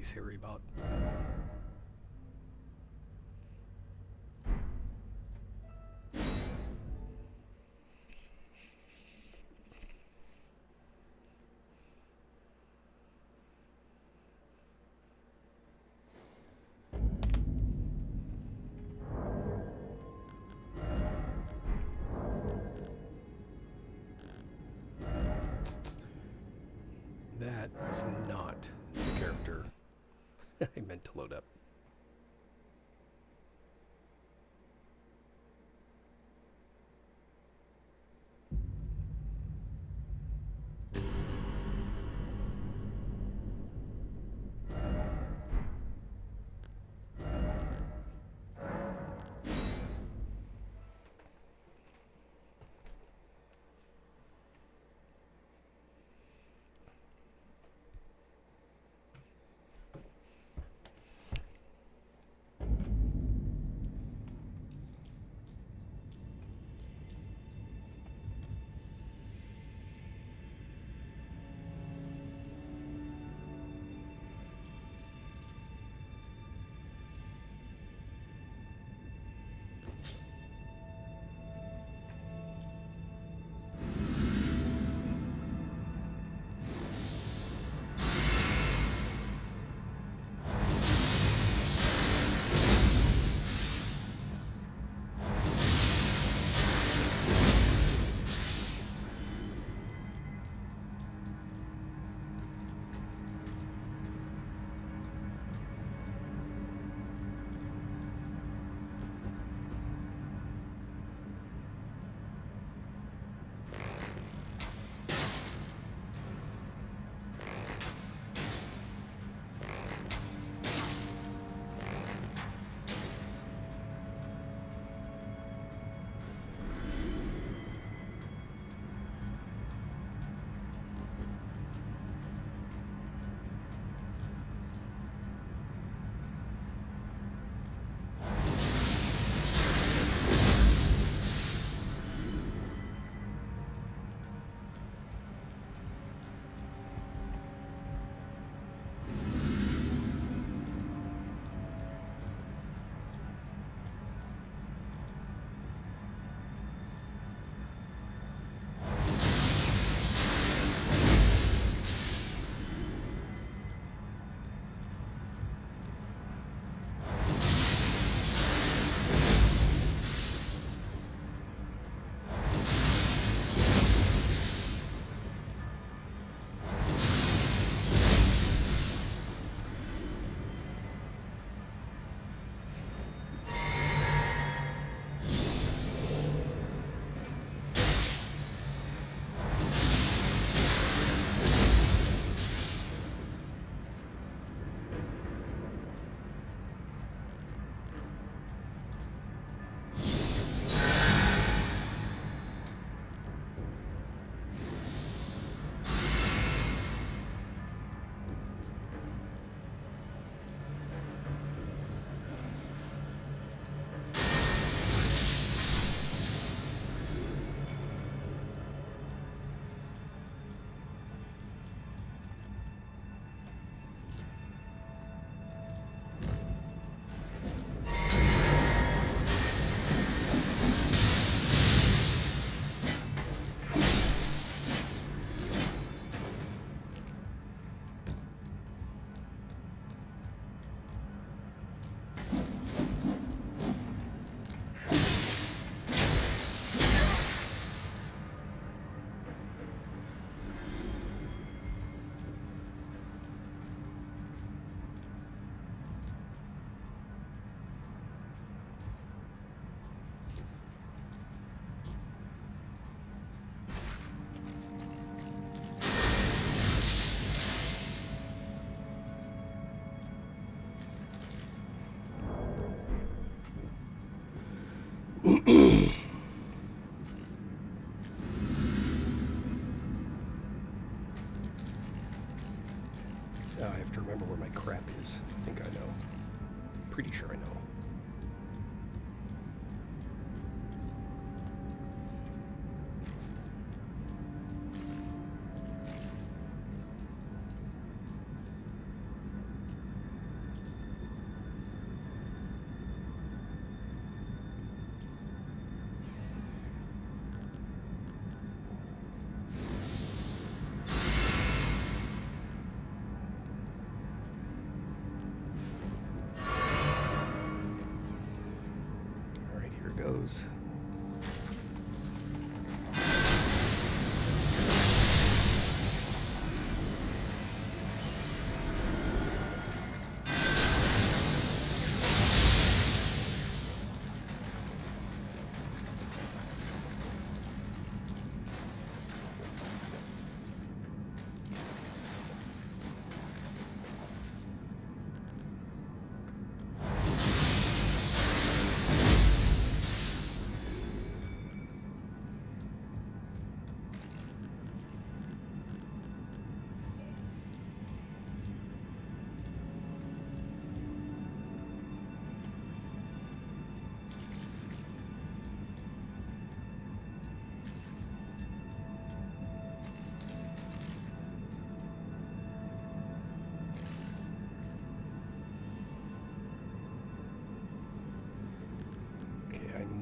Space Harry about. That was not the character I meant to load up. I have to remember where my crap is. I think I know. Pretty sure I know. goes.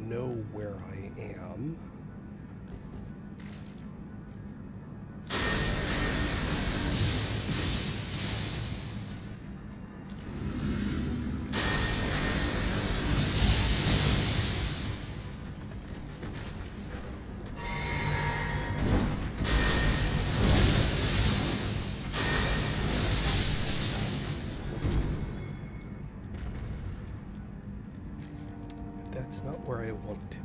Know where I am. That's not where I want to be.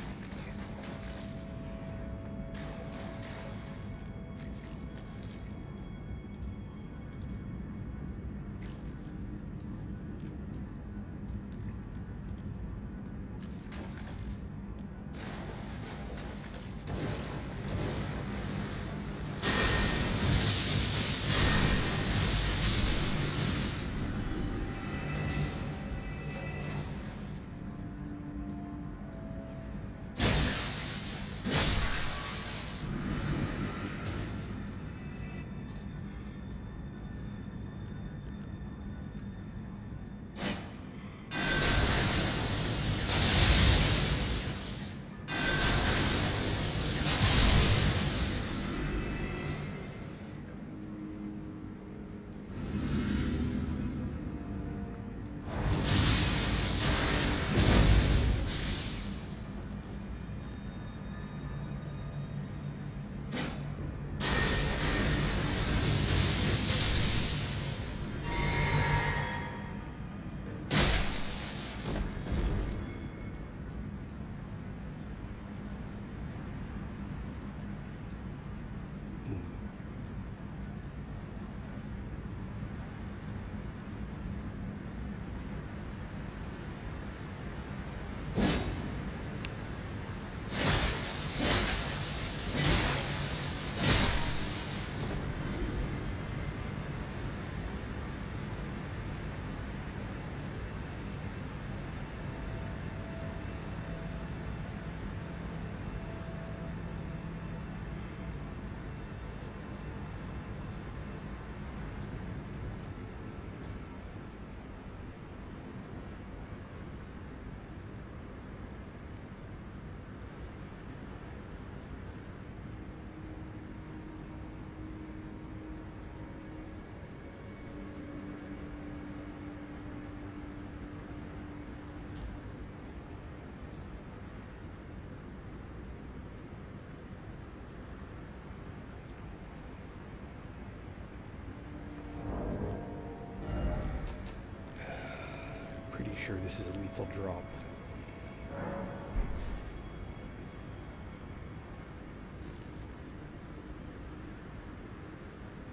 Pretty sure this is a lethal drop.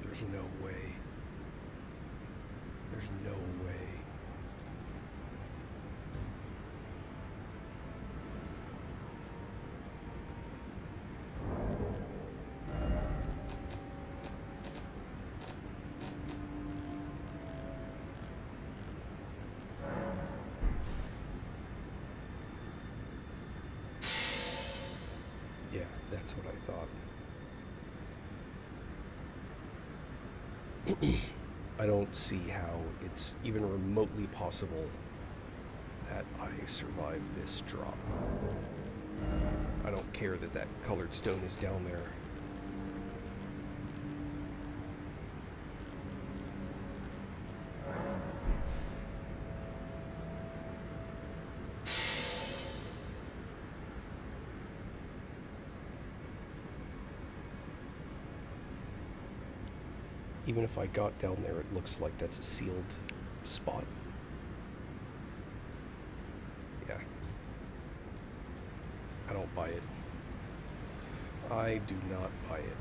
There's no way. There's no way. Yeah, that's what I thought. I don't see how it's even remotely possible that I survive this drop. I don't care that that colored stone is down there. Even if I got down there, it looks like that's a sealed spot. Yeah. I don't buy it. I do not buy it.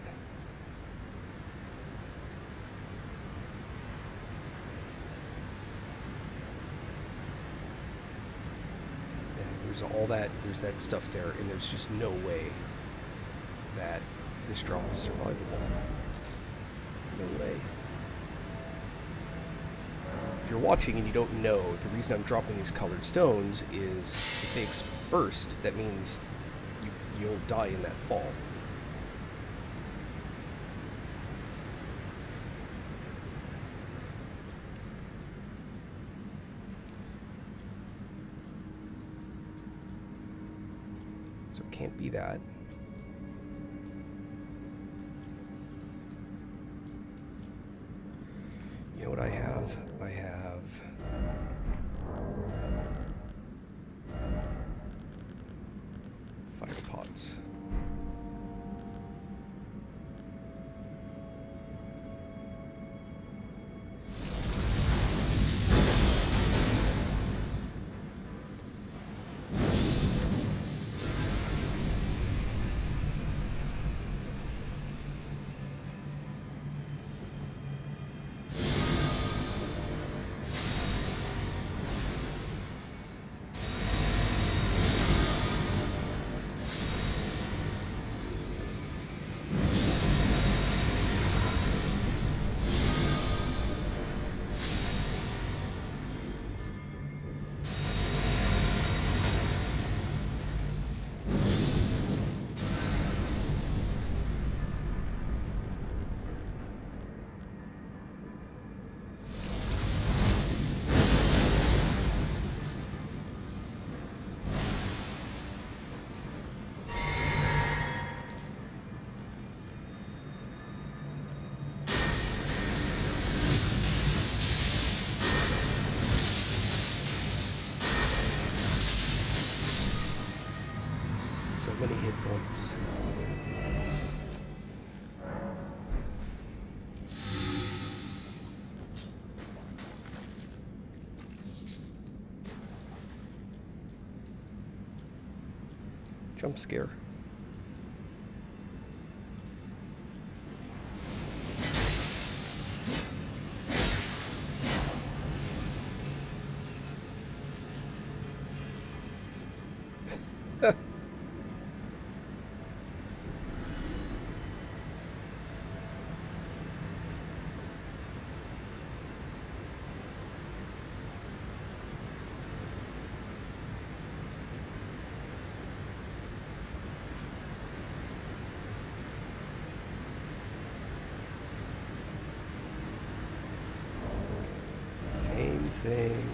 There's all that, there's that stuff there, and there's just no way that this drop is survivable. No way. If you're watching and you don't know, the reason I'm dropping these colored stones is if they burst, that means you'll die in that fall. So it can't be that. You know what I have? I have fire pots. Many hit points. Jump scare. Same thing.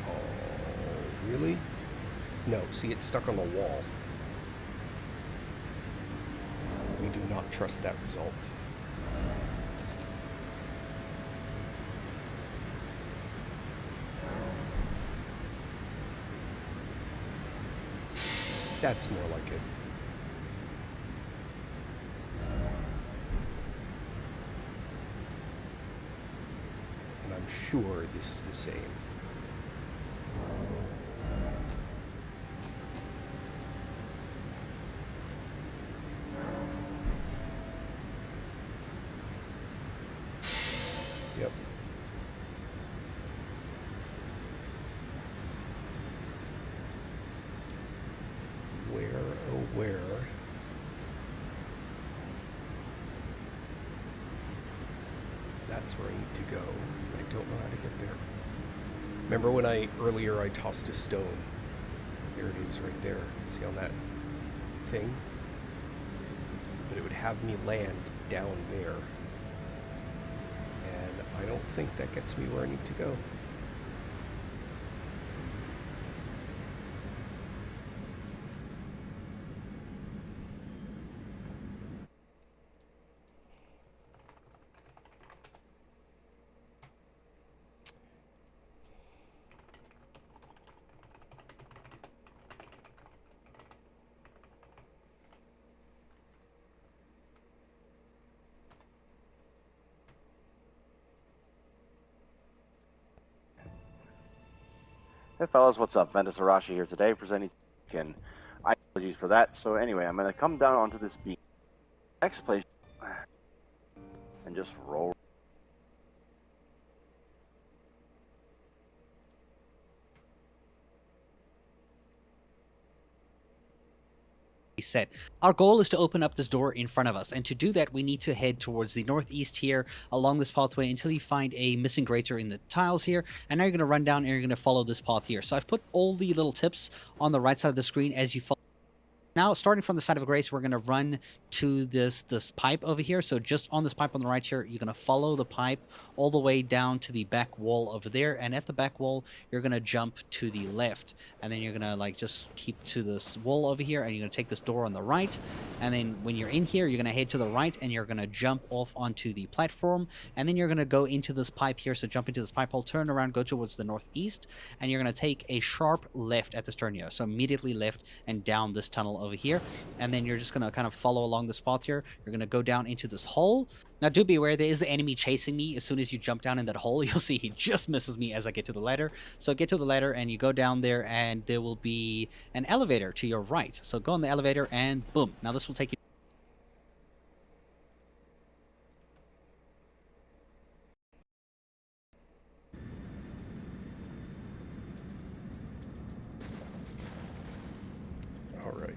Oh, really? No, see, it's stuck on the wall. We do not trust that result. That's more like it. And I'm sure this is the same. Yep. Where, oh where? That's where I need to go. I don't know how to get there. Remember when earlier I tossed a stone? There it is right there. See on that thing? But it would have me land down there. And I don't think that gets me where I need to go. Hey fellas, what's up? Ventus Arashi here today, presenting again. I apologize for that. So anyway, I'm gonna come down onto this beach. Next place and just roll. Set. Our goal is to open up this door in front of us, and to do that we need to head towards the northeast here along this pathway until you find a missing grater in the tiles here, and now you're going to run down and you're going to follow this path here. So I've put all the little tips on the right side of the screen as you follow. Now, starting from the side of grace, we're going to run to this pipe over here. So just on this pipe on the right here, you're going to follow the pipe all the way down to the back wall over there. And at the back wall, you're going to jump to the left. And then you're going to like just keep to this wall over here. And you're going to take this door on the right. And then when you're in here, you're going to head to the right. And you're going to jump off onto the platform. And then you're going to go into this pipe here. So jump into this pipe hole, turn around, go towards the northeast. And you're going to take a sharp left at this turn here. So immediately left and down this tunnel over here, and then you're just going to kind of follow along this path here. You're going to go down into this hole. Now do be aware, there is the enemy chasing me. As soon as you jump down in that hole, you'll see he just misses me as I get to the ladder. So get to the ladder and you go down there, and there will be an elevator to your right. So go on the elevator and boom. Now this will take you. All right.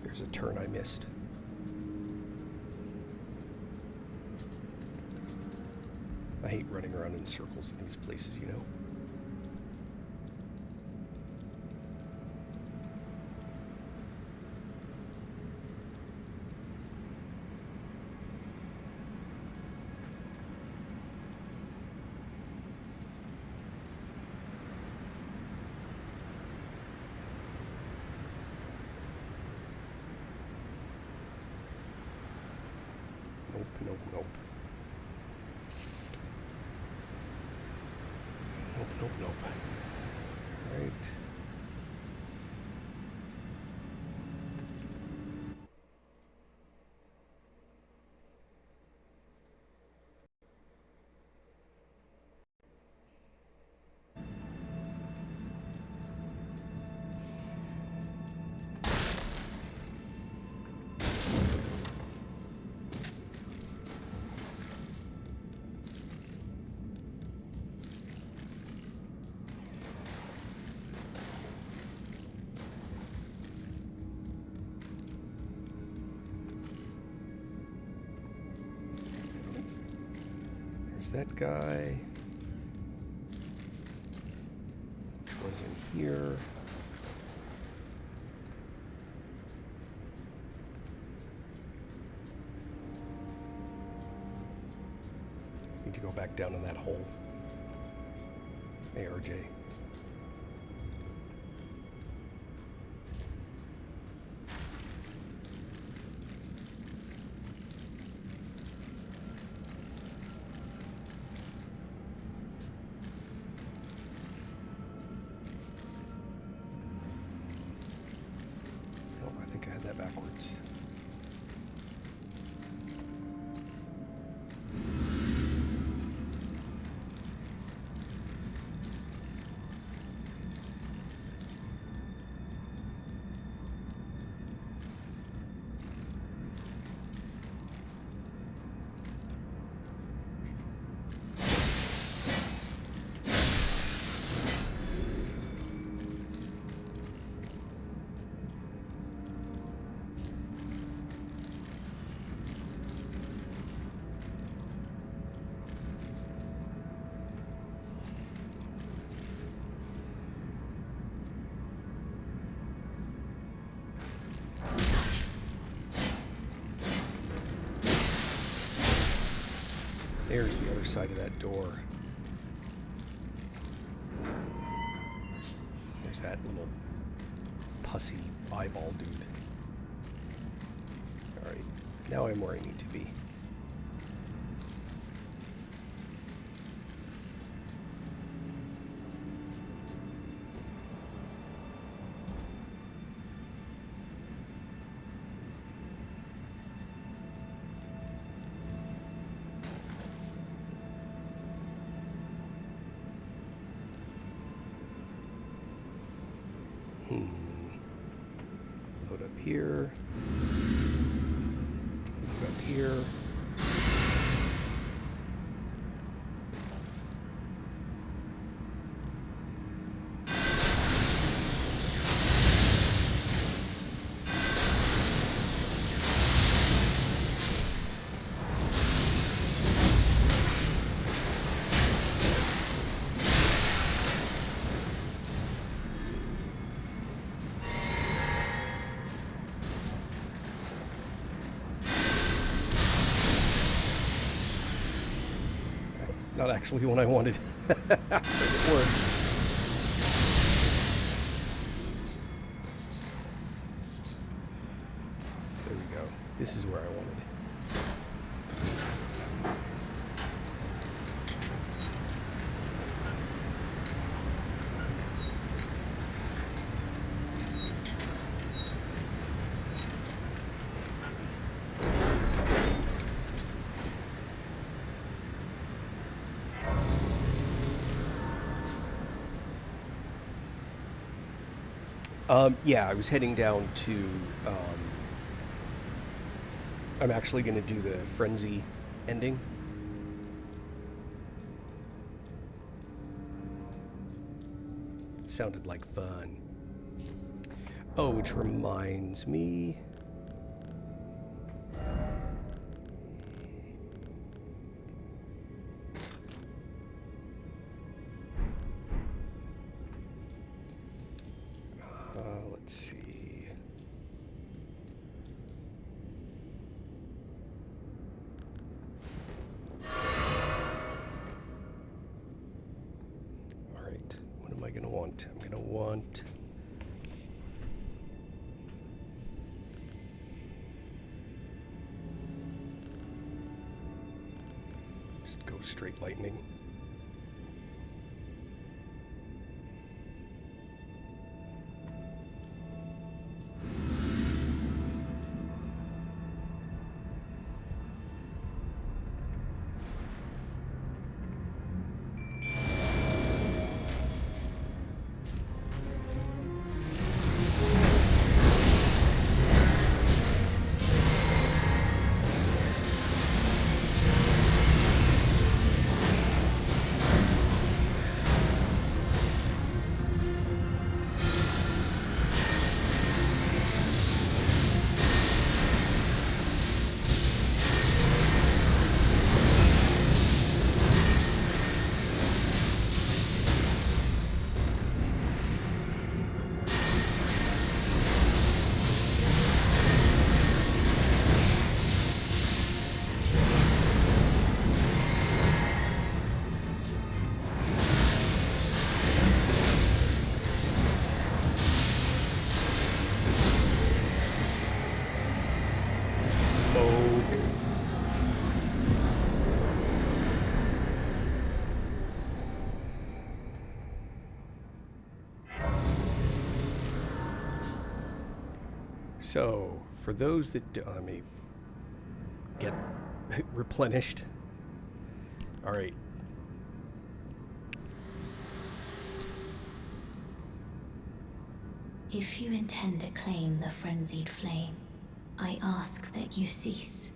There's a turn I missed. I hate running around in circles in these places, you know? Nope, nope, nope. Nope, nope, nope. Right. There's that guy. Which was in here. Need to go back down in that hole. ARJ. Oh, I think I had that backwards. There's the other side of that door. There's that little pussy eyeball dude. Alright, now I'm where I need to be. Load up here. Load up here. Not actually the one I wanted. But it works. There we go. This is where I wanted it. Yeah, I was heading down to, I'm actually going to do the Frenzy ending. Sounded like fun. Oh, which reminds me... let's see. All right, what am I going to want? I'm going to want... just go straight lightning. So, for those that may get replenished. All right. If you intend to claim the frenzied flame, I ask that you cease.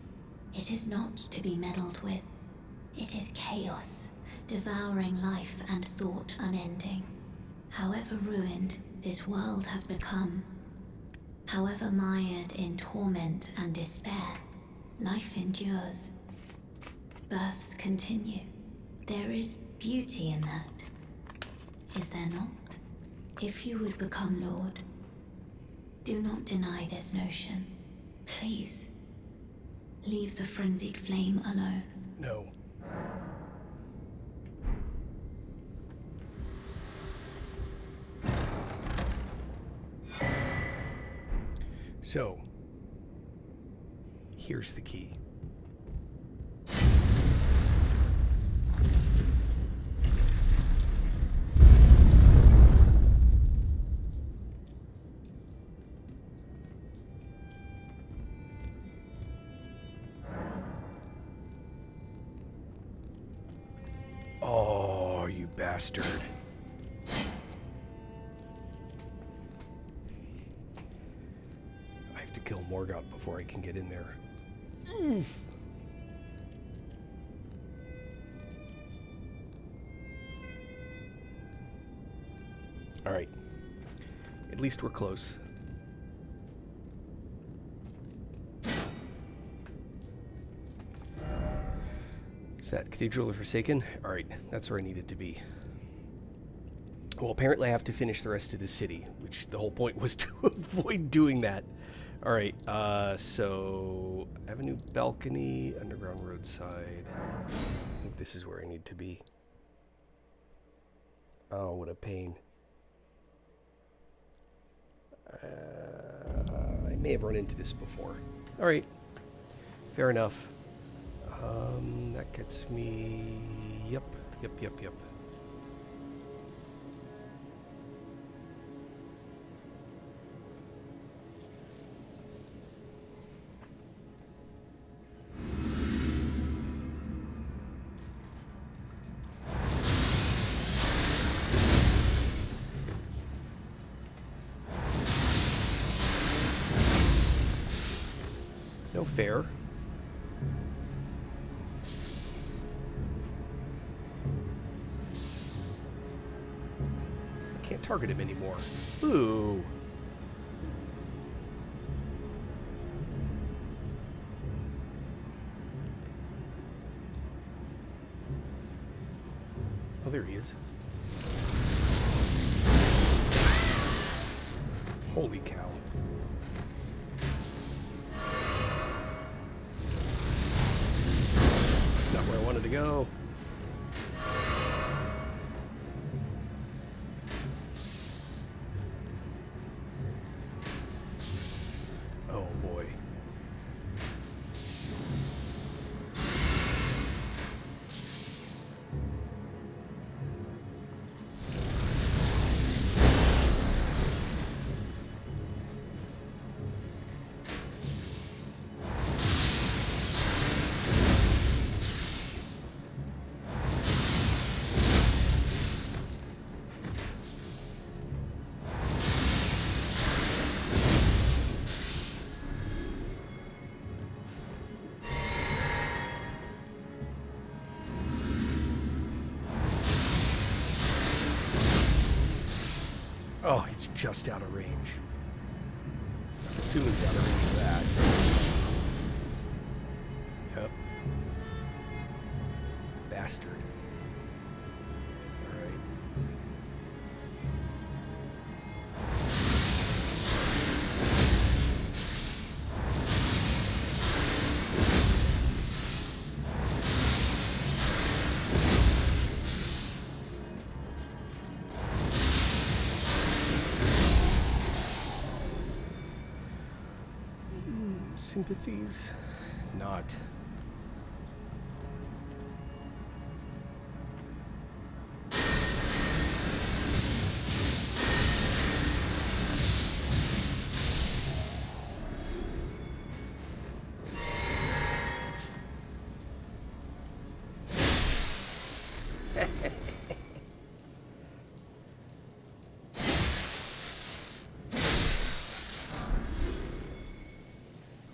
It is not to be meddled with. It is chaos, devouring life and thought unending. However ruined this world has become, however mired in torment and despair, life endures. Births continue. There is beauty in that. Is there not? If you would become Lord, do not deny this notion. Please, leave the frenzied flame alone. No. So, here's the key. Oh, you bastard. have to kill Morgoth before I can get in there. Alright. At least we're close. Is that Cathedral of Forsaken? Alright, that's where I needed to be. Well, apparently I have to finish the rest of the city, which the whole point was to avoid doing that. Alright, so Avenue Balcony, Underground Roadside. I think this is where I need to be. Oh, what a pain. I may have run into this before. Alright, fair enough. That gets me... Yep. No fair. I can't target him anymore. Ooh. Oh, there he is. Holy cow. That's not where I wanted to go. Oh boy. Oh, he's just out of range. I'm assuming he's out of range of that. Yep. Bastard. Alright. Sympathies? Not.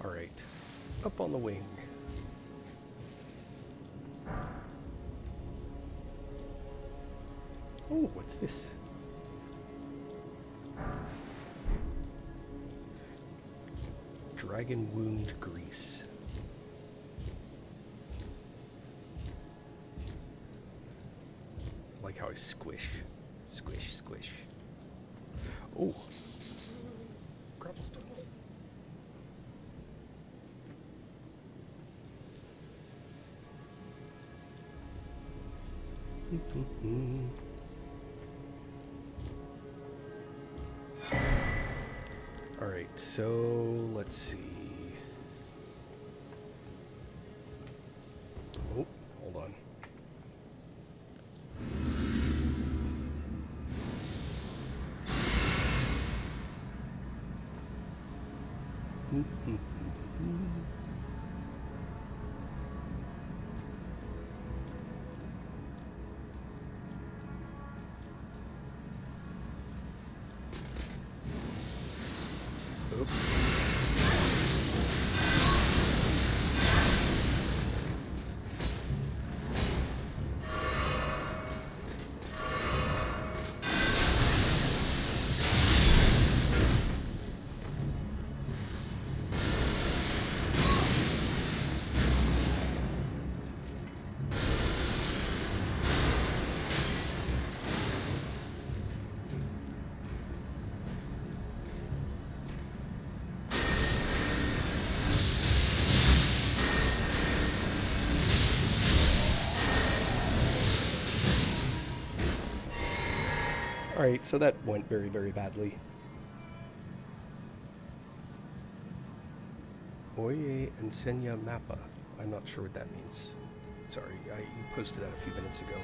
Alright, up on the wing. Oh, what's this? Dragon wound grease. Like how I squish. Squish, squish. Oh. Gravelstones. All right, so let's see. Oh, hold on. Oops. Alright, so that went very, very badly. Oye enseña mapa. I'm not sure what that means. Sorry, you posted that a few minutes ago.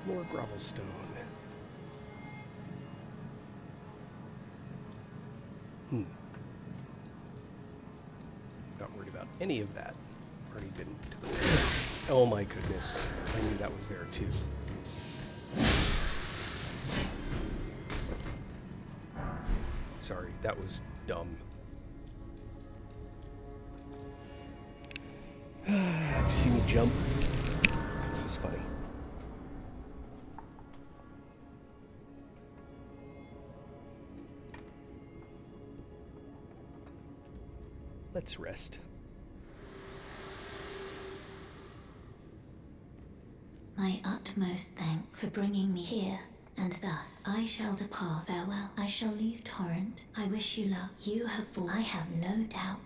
More gravelstone. Not worried about any of that. Already been to the... Oh my goodness. I knew that was there too. Sorry, that was dumb. Did you see me jump? That was funny. Let's rest. My utmost thank for bringing me here, and thus I shall depart. Farewell. I shall leave Torrent. I wish you luck. You have fought, I have no doubt.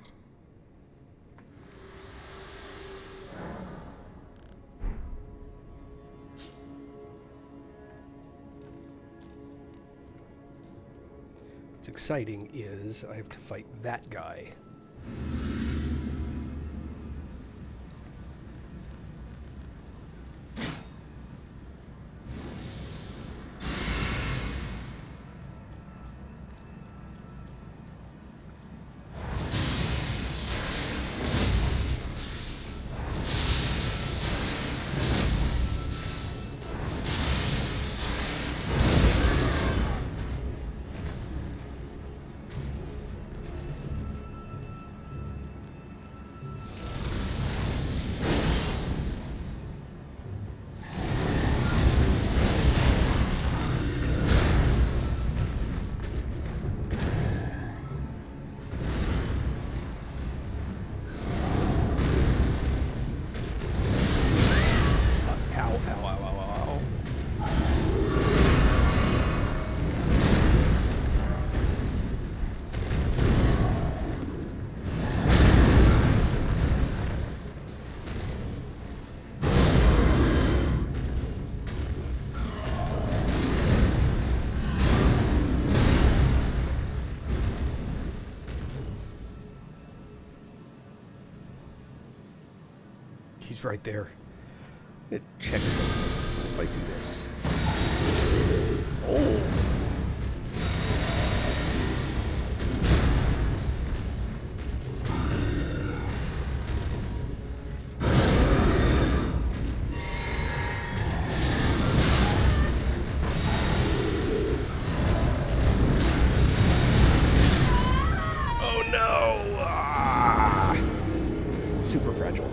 What's exciting is I have to fight that guy. He's right there. It checks if I do this. Oh! Oh no! Ah! Super fragile.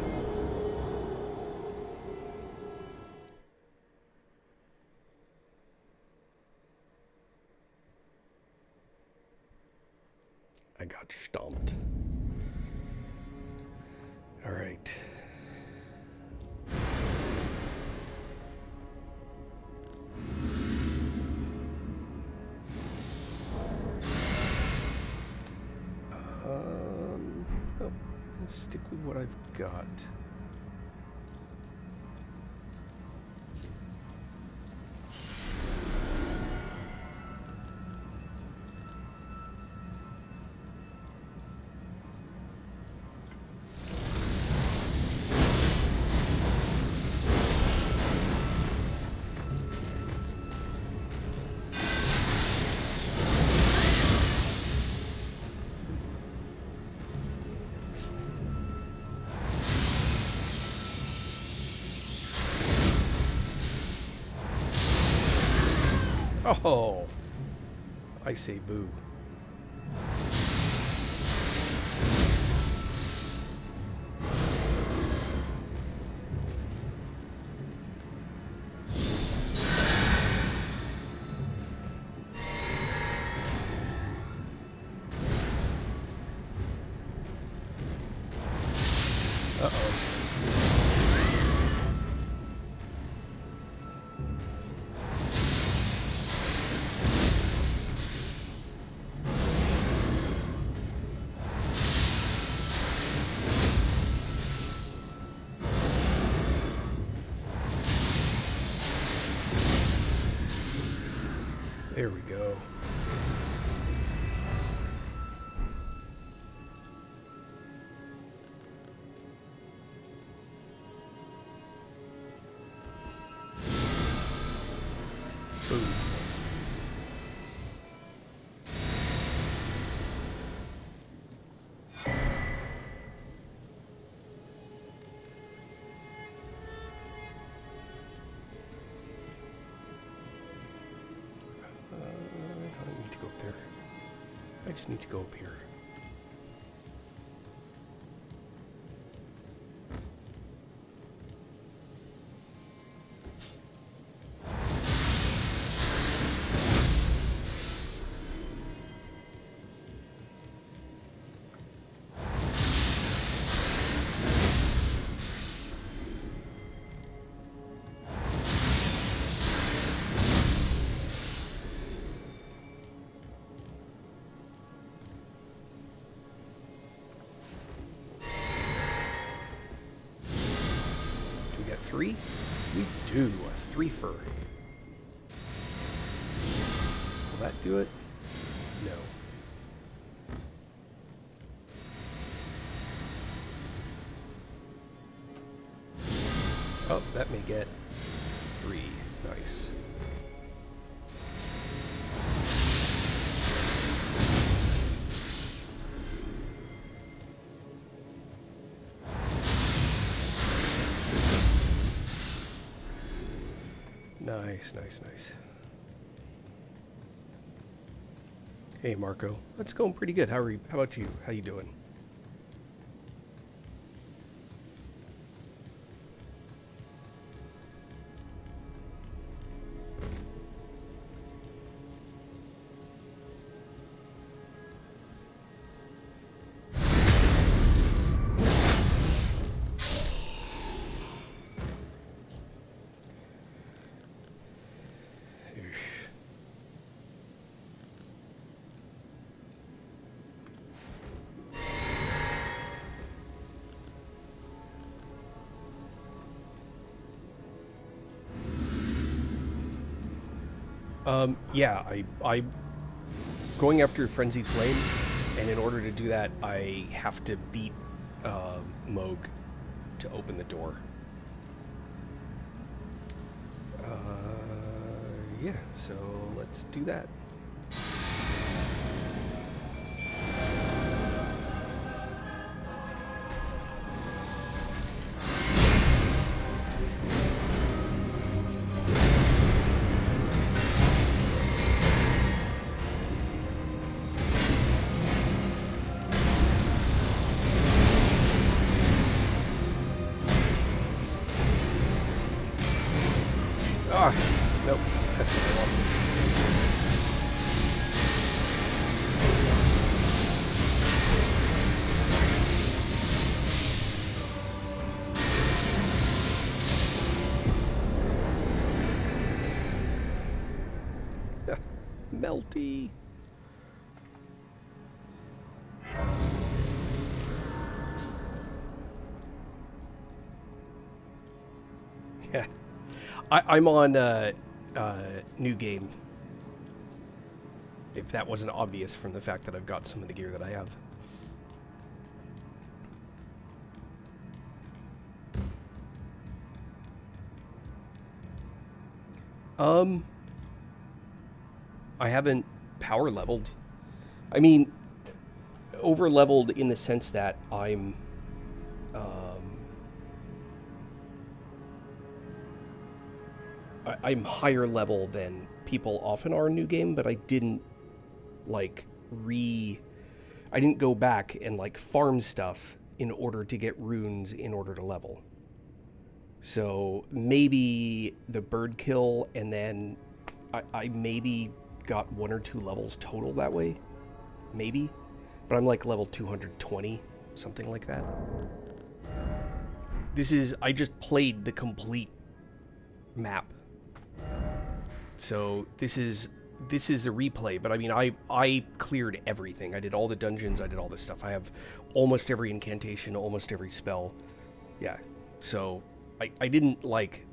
I got stomped. All right. No, I'll stick with what I've got. Oh, I say boo. Uh-oh. There we go. Boom. I don't need to go up there. I just need to go up here. Do we get 3? We do. A 3-fer. Will that do it? No. Oh, that may get 3. Nice. Nice, nice, nice. Hey, Marco. That's going pretty good. How about you? How you doing? Yeah, I going after Frenzied Flame, and in order to do that, I have to beat Moog to open the door. Yeah, so let's do that. Ah, nope, that's what I want. Melty. Yeah. I'm on new game. If that wasn't obvious from the fact that I've got some of the gear that I have. I haven't power leveled. I mean, over leveled in the sense that I'm I'm higher level than people often are in new game, but I didn't like I didn't go back and like farm stuff in order to get runes in order to level. So maybe the bird kill, and then I maybe got 1 or 2 levels total that way. Maybe. But I'm like level 220, something like that. I just played the complete map. So this is a replay, but I mean, I cleared everything. I did all the dungeons, I did all this stuff. I have almost every incantation, almost every spell. Yeah, so I didn't, like,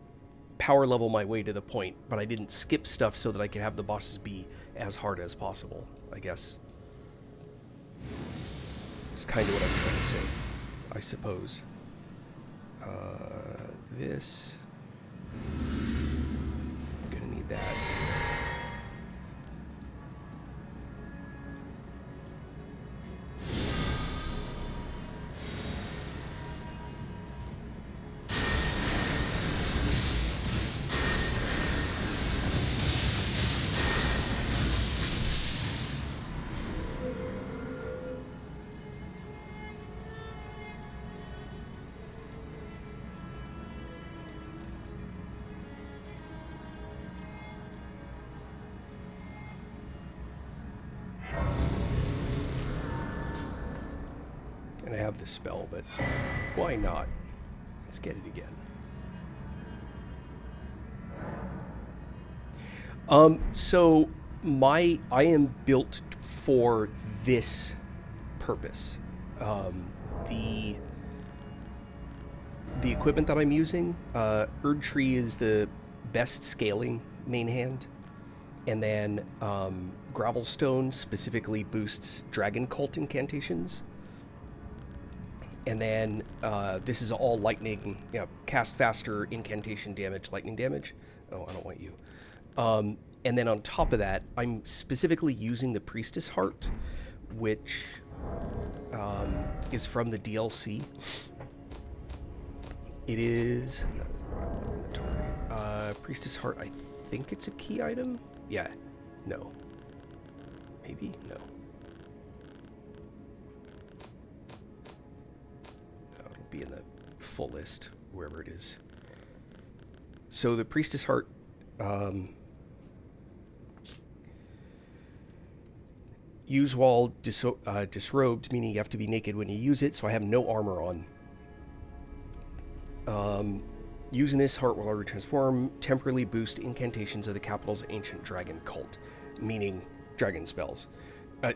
power level my way to the point, but I didn't skip stuff so that I could have the bosses be as hard as possible, I guess. It's kind of what I'm trying to say, I suppose. This... I'm gonna need that. And I have the spell, but why not? Let's get it again. So I am built for this purpose. The equipment that I'm using, Erdtree is the best scaling main hand, and then Gravelstone specifically boosts Dragon Cult incantations. And then this is all lightning, cast faster, incantation damage, lightning damage. Oh, I don't want you. And then on top of that, I'm specifically using the Priestess Heart, which is from the DLC. It is... Priestess Heart, I think it's a key item? Yeah. No. Maybe? No. Be in the full list, wherever it is. So the Priestess Heart, use while disrobed, meaning you have to be naked when you use it, so I have no armor on. Using this heart while I retransform, temporarily boost incantations of the capital's ancient dragon cult, meaning dragon spells.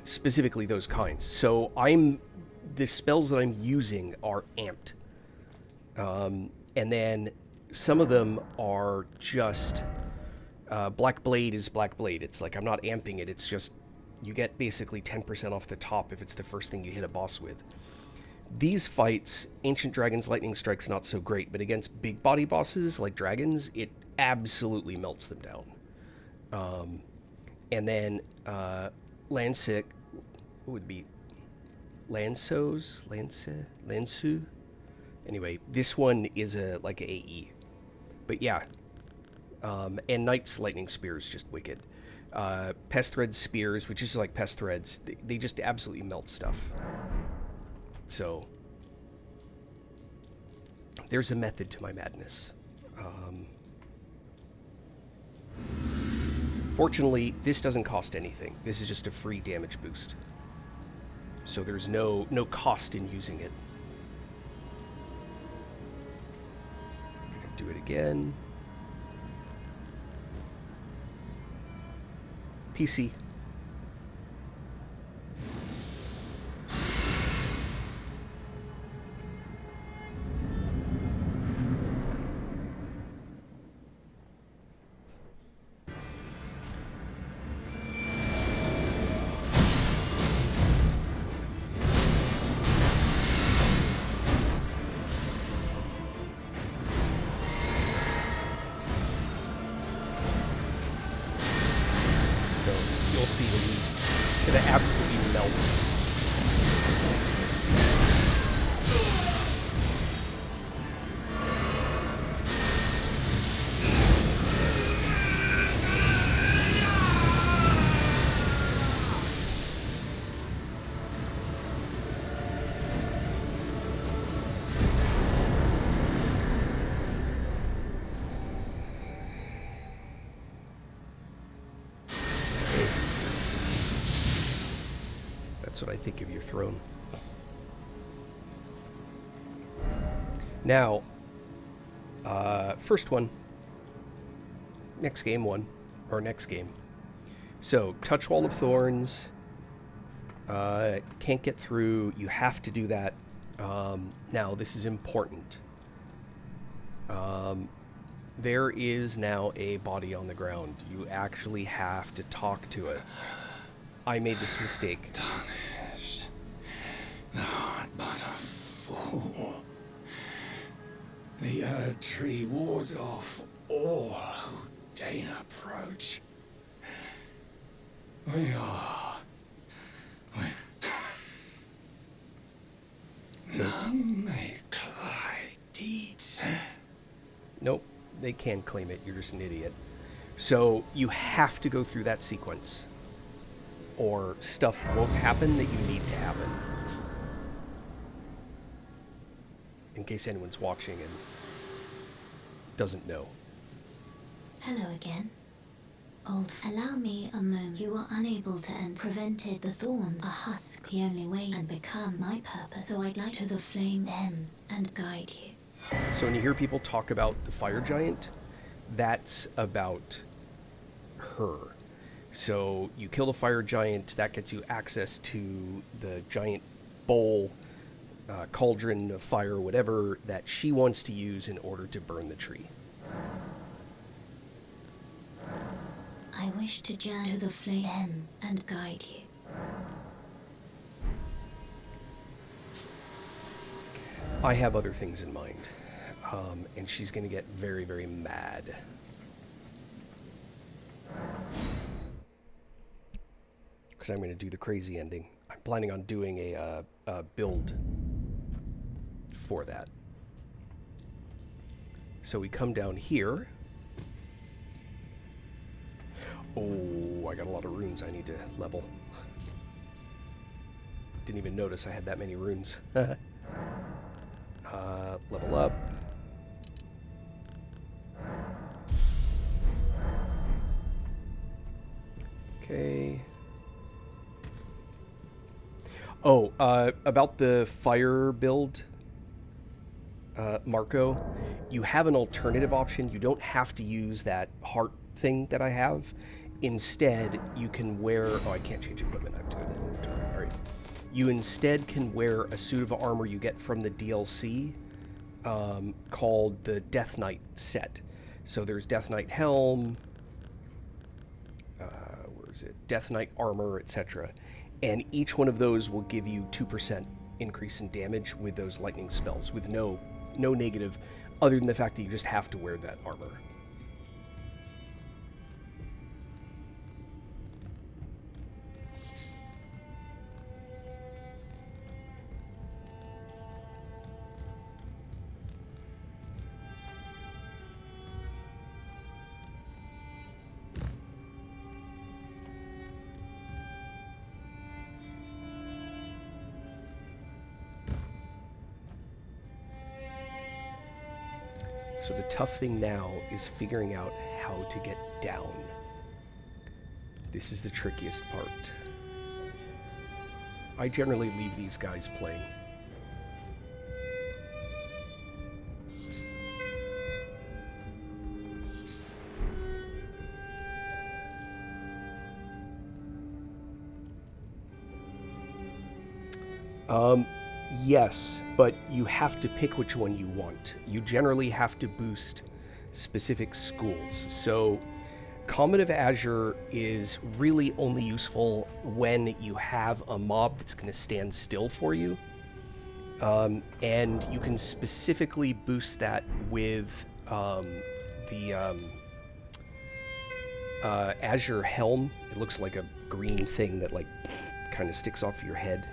Specifically those kinds. So the spells that I'm using are amped. And then some of them are just... Black Blade is Black Blade. It's like, I'm not amping it, it's just... You get basically 10% off the top if it's the first thing you hit a boss with. These fights, Ancient Dragon's Lightning Strike's not so great, but against big body bosses like dragons, it absolutely melts them down. And then Lancet would be Lansu. Anyway, this one is like a AE. But yeah. And Knight's Lightning Spear is just wicked. Pest Thread Spears, which is like Pest Threads, they just absolutely melt stuff. So, there's a method to my madness. Fortunately, this doesn't cost anything. This is just a free damage boost. So there's no cost in using it. Do it again. PC. You'll see when he's gonna absolutely melt. That's what I think of your throne. Now, first one. Next game one. Or next game. So, Touch Wall of Thorns. Can't get through. You have to do that. Now, this is important. There is now a body on the ground. You actually have to talk to it. I made this mistake. Tarnished. Thou art but a fool. The Erd Tree wards off all who deign approach. We none may cry deeds. Nope, they can claim it. You're just an idiot. So you have to go through that sequence, or stuff won't happen that you need to happen. In case anyone's watching and doesn't know. Hello again. Old, allow me a moment. You were unable to end. Prevented the thorns. A husk, the only way, and become my purpose. So I'd like to the flame then and guide you. So when you hear people talk about the fire giant, that's about her. So you kill the fire giant, that gets you access to the giant bowl, cauldron of fire, whatever, that she wants to use in order to burn the tree. I wish to journey to the flame then and guide you. I have other things in mind, and she's going to get very, very mad. Because I'm going to do the crazy ending. I'm planning on doing a build for that. So we come down here. Oh, I got a lot of runes I need to level. Didn't even notice I had that many runes. Level up. Okay. Oh, about the fire build, Marco, you have an alternative option. You don't have to use that heart thing that I have. Instead, you can wear... Oh, I can't change equipment. I have to go to the inventory. All right. You instead can wear a suit of armor you get from the DLC called the Death Knight set. So there's Death Knight helm, where is it? Death Knight armor, etc. And each one of those will give you 2% increase in damage with those lightning spells, with no negative, other than the fact that you just have to wear that armor. So the tough thing now is figuring out how to get down. This is the trickiest part. I generally leave these guys playing. Yes, but you have to pick which one you want. You generally have to boost specific schools. So Comet of Azure is really only useful when you have a mob that's going to stand still for you. And you can specifically boost that with the Azure Helm. It looks like a green thing that like kind of sticks off your head.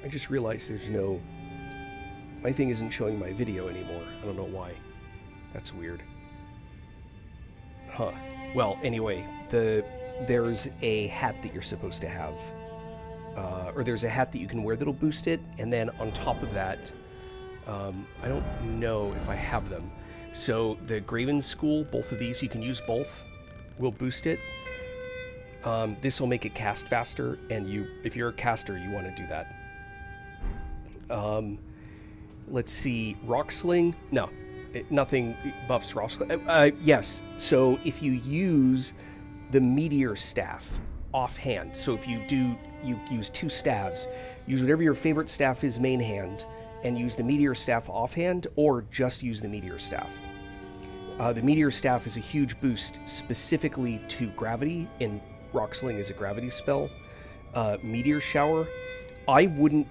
I just realized there's no... My thing isn't showing my video anymore. I don't know why. That's weird. Huh. Well, anyway, there's a hat that you're supposed to have. Or there's a hat that you can wear that'll boost it, and then on top of that, I don't know if I have them. So the Graven School, both of these, you can use both, will boost it. This will make it cast faster, and if you're a caster, you want to do that. Let's see, Rock Sling? No, nothing buffs Rock Sling. Yes, so if you use the Meteor Staff offhand, so if you use two staves, use whatever your favorite staff is main hand, and use the Meteor Staff offhand, or just use the Meteor Staff. The Meteor Staff is a huge boost specifically to gravity, and Rock Sling is a gravity spell. Meteor Shower, I wouldn't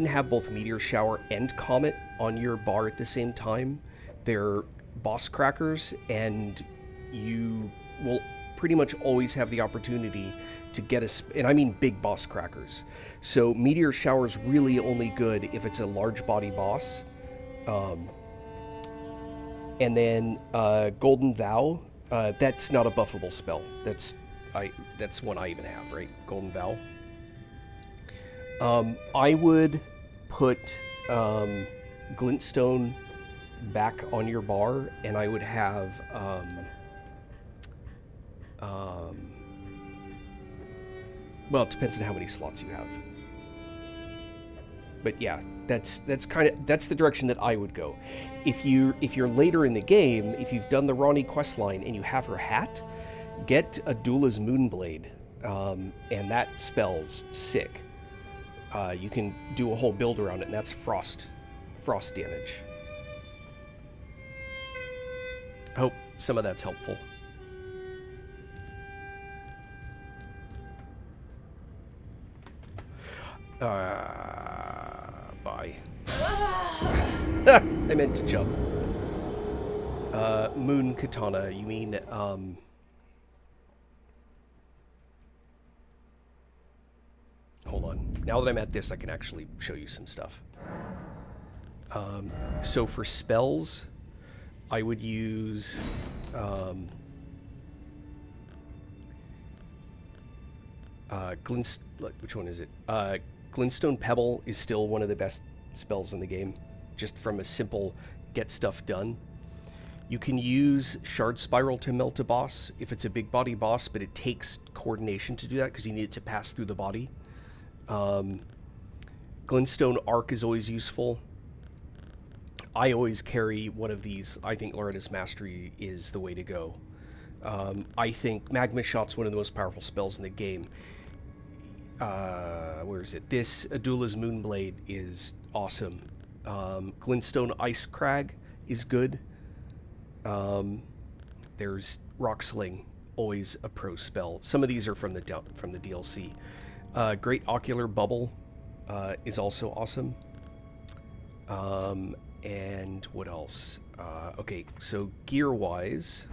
have both Meteor Shower and Comet on your bar at the same time. They're boss crackers, and you will pretty much always have the opportunity to get and I mean big boss crackers. So Meteor Shower is really only good if it's a large body boss. And then Golden Vow, that's not a buffable spell. That's one I even have, right? Golden Vow. I would put Glintstone back on your bar, and I would have well, it depends on how many slots you have. But yeah, that's the direction that I would go. If you're later in the game, if you've done the Ronnie questline and you have her hat, get Adula's Moonblade, and that spell's sick. You can do a whole build around it, and that's frost damage. I hope some of that's helpful. Bye. I meant to jump. Moon Katana, you mean, hold on. Now that I'm at this, I can actually show you some stuff. So for spells, I would use, which one is it? Glintstone Pebble is still one of the best spells in the game, just from a simple get stuff done. You can use Shard Spiral to melt a boss if it's a big body boss, but it takes coordination to do that because you need it to pass through the body. Glintstone Arc is always useful. I always carry one of these. I think Loretta's Mastery is the way to go. I think Magma Shot's one of the most powerful spells in the game. Where is it? This Adula's Moonblade is awesome. Glintstone Ice Crag is good. There's Rock Sling, always a pro spell. Some of these are from the DLC. Great Ocular Bubble is also awesome. And what else? Okay, so gear-wise,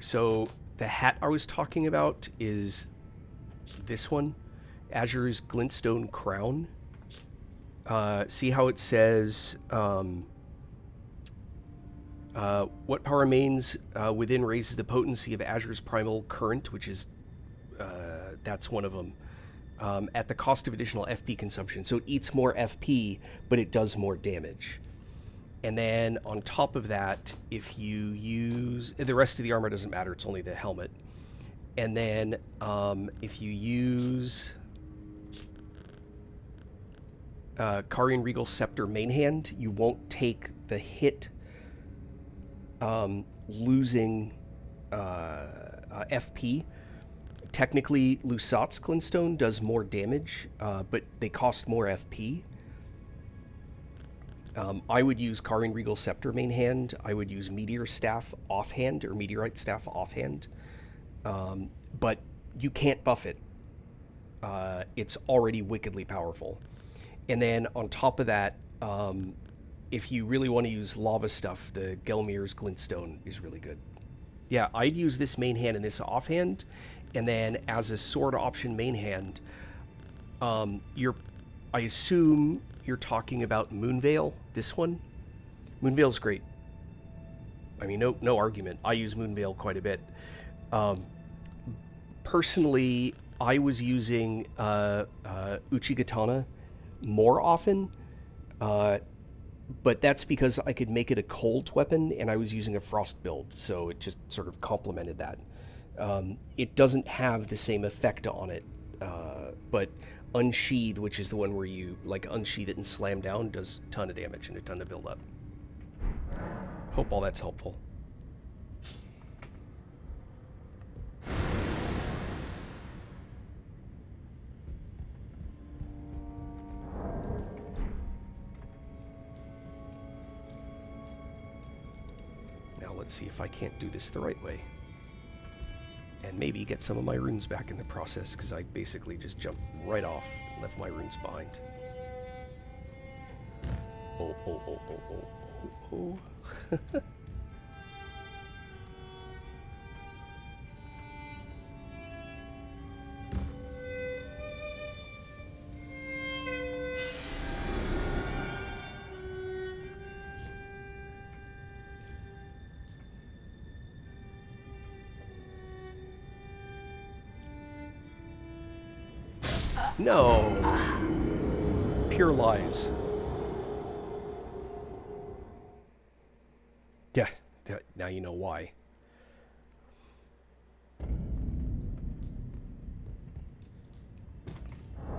so the hat I was talking about is this one, Azure's Glintstone Crown. See how it says, what power remains within raises the potency of Azure's Primal Current, which is, that's one of them, at the cost of additional FP consumption. So it eats more FP, but it does more damage. And then on top of that, if you use, the rest of the armor doesn't matter, it's only the helmet. And then if you use Carian Regal Scepter main hand, you won't take the hit losing FP. Technically, Lusat's Glintstone does more damage, but they cost more FP. I would use Carian Regal Scepter main hand. I would use Meteor Staff offhand, or Meteorite Staff offhand. But you can't buff it. It's already wickedly powerful. And then on top of that, if you really want to use lava stuff, the Gelmir's Glintstone is really good. Yeah, I'd use this main hand and this offhand, and then as a sword option main hand, I assume you're talking about Moonveil, this one. Moonveil's great. I mean, no argument. I use Moonveil quite a bit. Personally, I was using Uchigatana more often, but that's because I could make it a cold weapon, and I was using a frost build, so it just sort of complemented that. It doesn't have the same effect on it, but Unsheathe, which is the one where you like unsheath it and slam down, does a ton of damage and a ton of build up. Hope all that's helpful. Now let's see if I can't do this the right way. And maybe get some of my runes back in the process, because I basically just jumped right off and left my runes behind. Oh, oh, oh, oh, oh, oh, oh. No! Pure lies. Yeah, now you know why.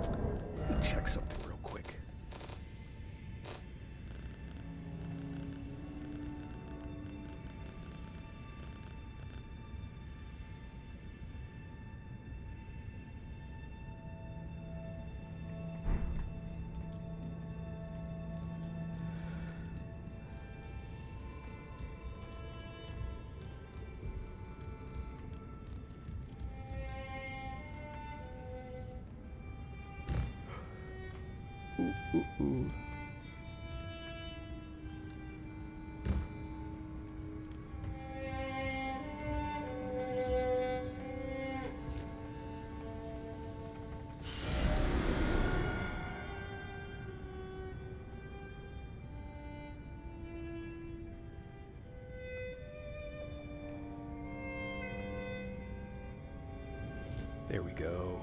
Let me check something real quick. Ooh. There we go.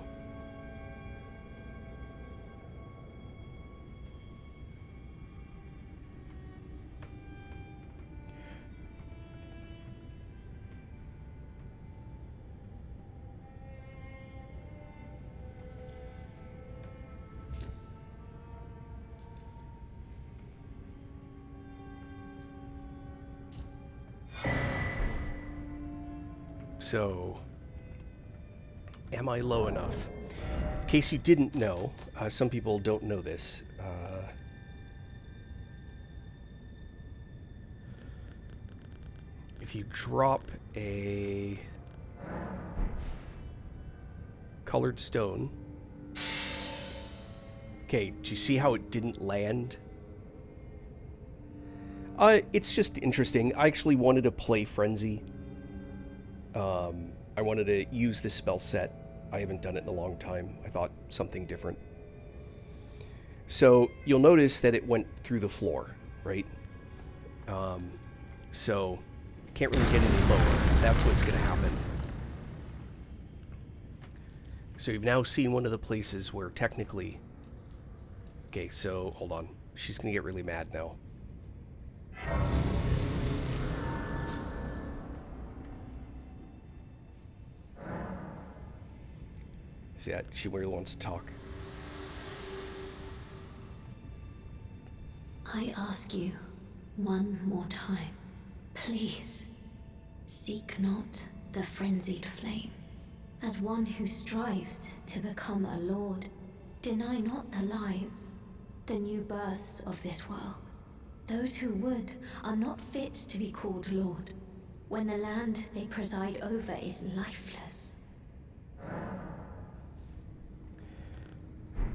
So, am I low enough? In case you didn't know, some people don't know this. If you drop a colored stone... Okay, do you see how it didn't land? It's just interesting. I actually wanted to play Frenzy. I wanted to use this spell set. I haven't done it in a long time. I thought something different. So you'll notice that it went through the floor, right? So can't really get any lower. That's what's going to happen. So you've now seen one of the places where technically... Okay, so hold on. She's going to get really mad now. See that? She really wants to talk. I ask you one more time, please, seek not the frenzied flame. As one who strives to become a lord, deny not the lives, the new births of this world. Those who would are not fit to be called lord, when the land they preside over is lifeless.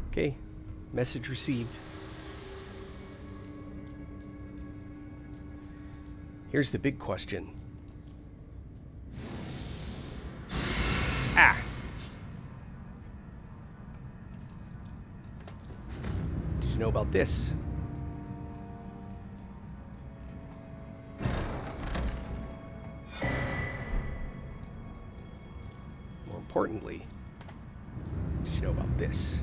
Okay, message received. Here's the big question. Ah! Did you know about this? More importantly, did you know about this?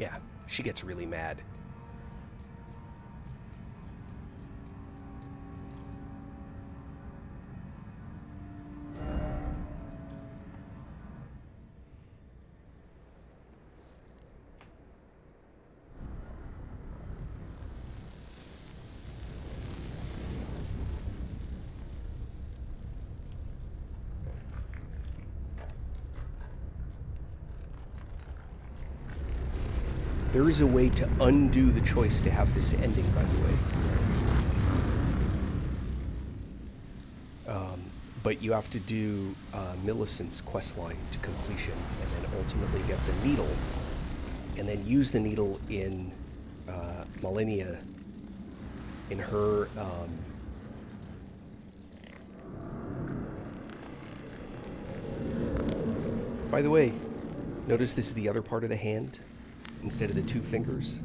Yeah, she gets really mad. There is a way to undo the choice to have this ending, by the way. But you have to do Millicent's questline to completion, and then ultimately get the needle, and then use the needle in Malenia, in her... By the way, notice this is the other part of the hand instead of the 2 fingers.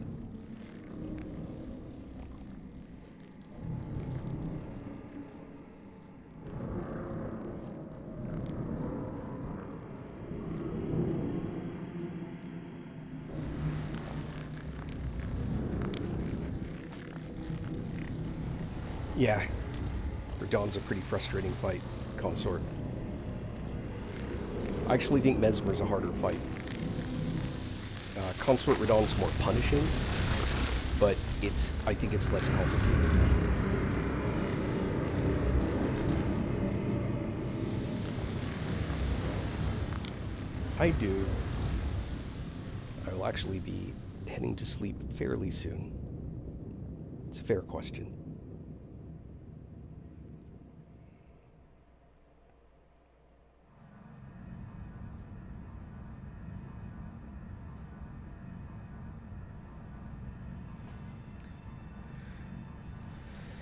Yeah, Radahn's a pretty frustrating fight, Consort. I actually think Mesmer's a harder fight. Consort Radahn's more punishing, but I think it's less complicated. I do. I will actually be heading to sleep fairly soon. It's a fair question.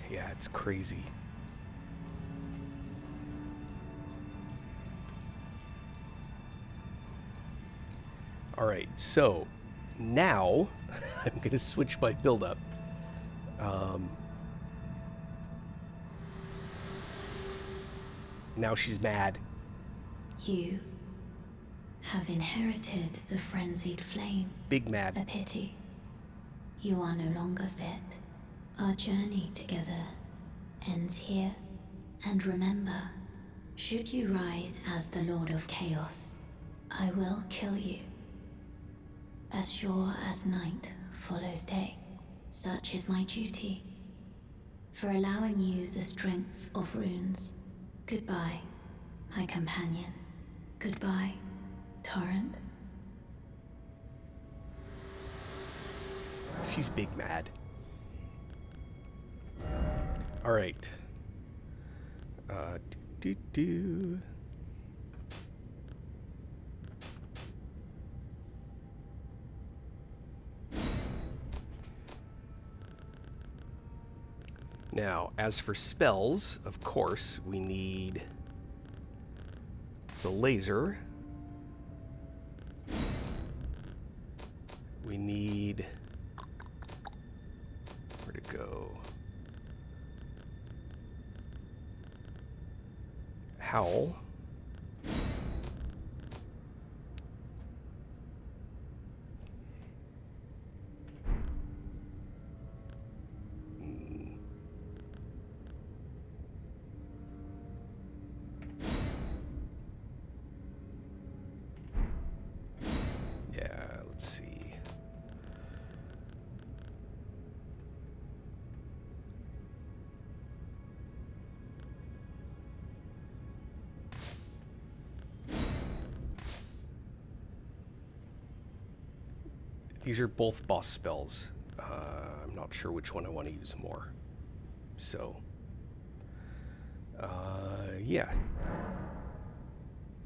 Yeah, it's crazy. All right, so now I'm going to switch my build-up. Now she's mad. You have inherited the frenzied flame. Big mad. A pity. You are no longer fit. Our journey together ends here. And remember, should you rise as the Lord of Chaos, I will kill you. As sure as night follows day, such is my duty. For allowing you the strength of runes. Goodbye, my companion. Goodbye, Torrent. She's big mad. All right. Now, as for spells, of course, we need the laser. We need... where to go? Howl. Yeah, let's see. These are both boss spells. I'm not sure which one I want to use more. So, yeah.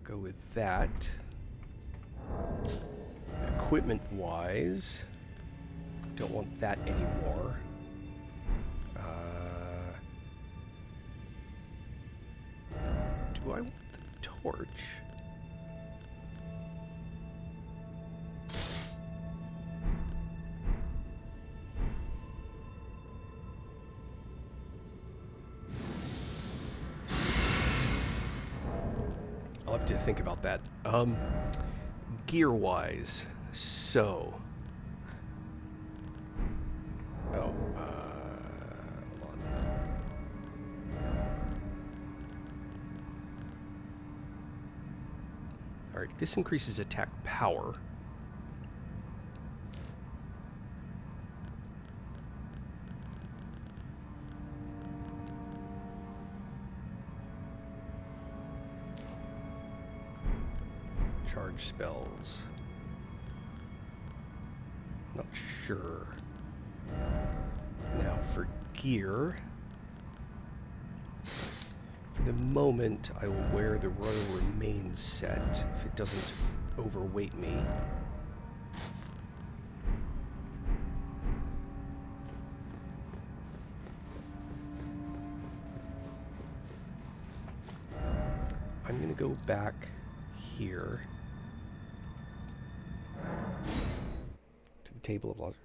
Go with that. Equipment-wise, don't want that anymore. Do I want the torch? I'll have to think about that. Gear-wise, so... oh, hold on. Alright, this increases attack power. Charge spells. Not sure. Now for gear. For the moment, I will wear the Royal Remains set if it doesn't overweight me. I'm gonna go back here to the table of laws.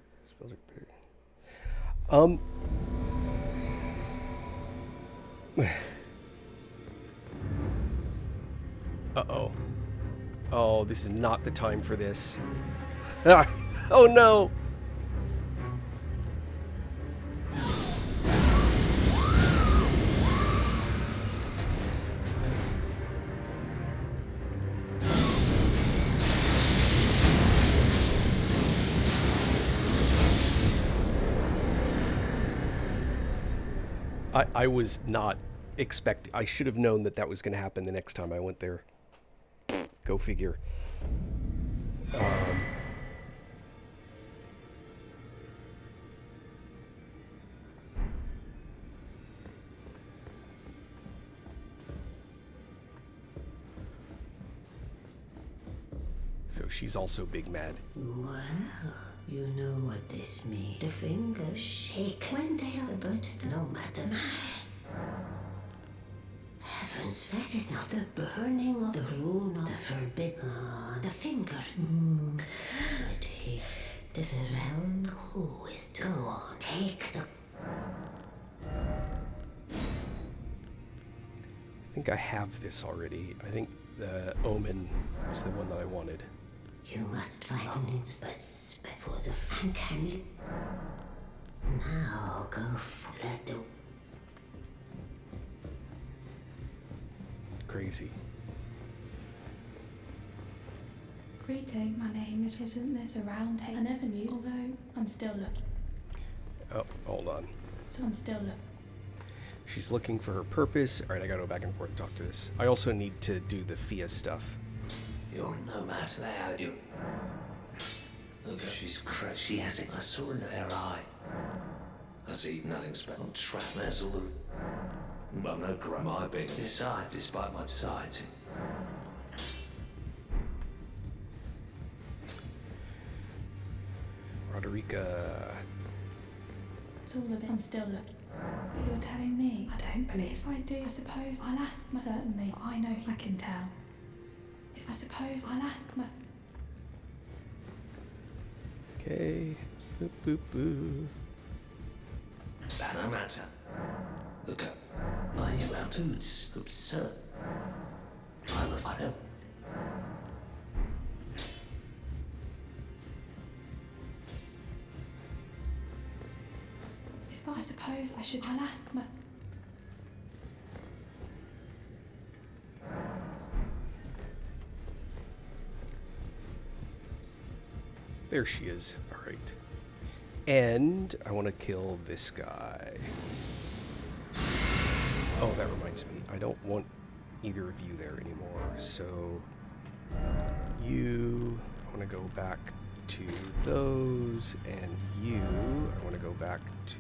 Uh-oh. Oh, this is not the time for this. Oh no! I was not expecting... I should have known that that was going to happen the next time I went there. Go figure. So she's also big mad. Well, you know what this means. The fingers shake when they are burnt, no matter. Heavens, that is not the burning of the rune of the forbidden. The fingers. But he, the realm, who is to go on? Take the. I think I have this already. I think the Omen is the one that I wanted. You must find Onin's before the uncanny. Now go for the. Crazy. Greeting, my name is. Isn't this a round table? I never knew, although I'm still looking. Oh, hold on. So I'm still looking. She's looking for her purpose. Alright, I gotta go back and forth and talk to this. I also need to do the Fia stuff. You're no matter how you. Look, she's crushed. She has it. I saw in her eye. I see nothing special. Trap Mazulu. Well, no crap. My being decide, despite my deciding. Roderica. It's all a bit. I'm still looking. You're telling me? I don't believe. If I do, I suppose I'll ask. Certainly, I know I can tell. If I suppose I'll ask my. Okay. Boop, boop, boop. That no matter. Look up. Are you out to? It's absurd. I'm a fighter. If I suppose I should. I'll ask my. There she is. Alright. And I want to kill this guy. Oh, that reminds me. I don't want either of you there anymore. So you, I want to go back to those, and you, I want to go back to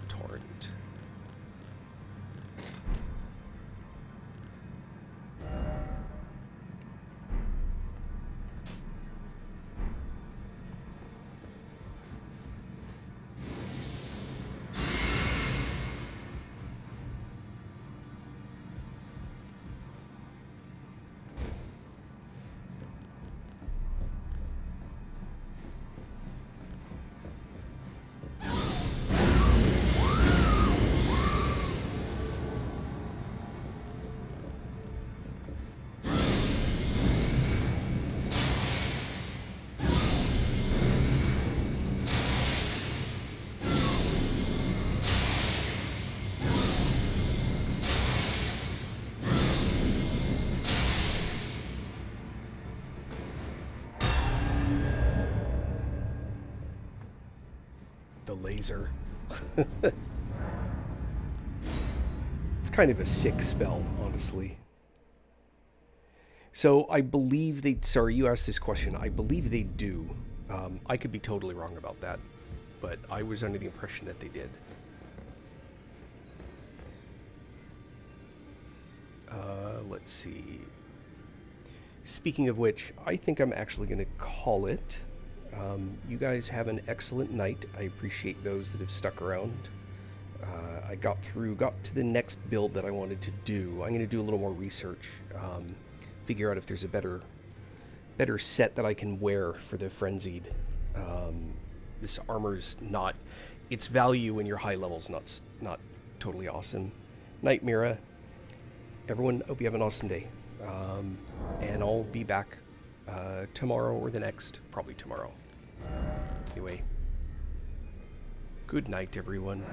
Torrent. The laser. It's kind of a sick spell, honestly. So I believe they. Sorry, you asked this question. I believe they do. I could be totally wrong about that, but I was under the impression that they did. Let's see. Speaking of which, I think I'm actually going to call it. You guys have an excellent night. I appreciate those that have stuck around. I got to the next build that I wanted to do. I'm going to do a little more research, figure out if there's a better set that I can wear for the Frenzied. This armor's not, its value when you're high levels not totally awesome. Night, Mira. Everyone, hope you have an awesome day. And I'll be back tomorrow or the next, probably tomorrow. Anyway, good night, everyone.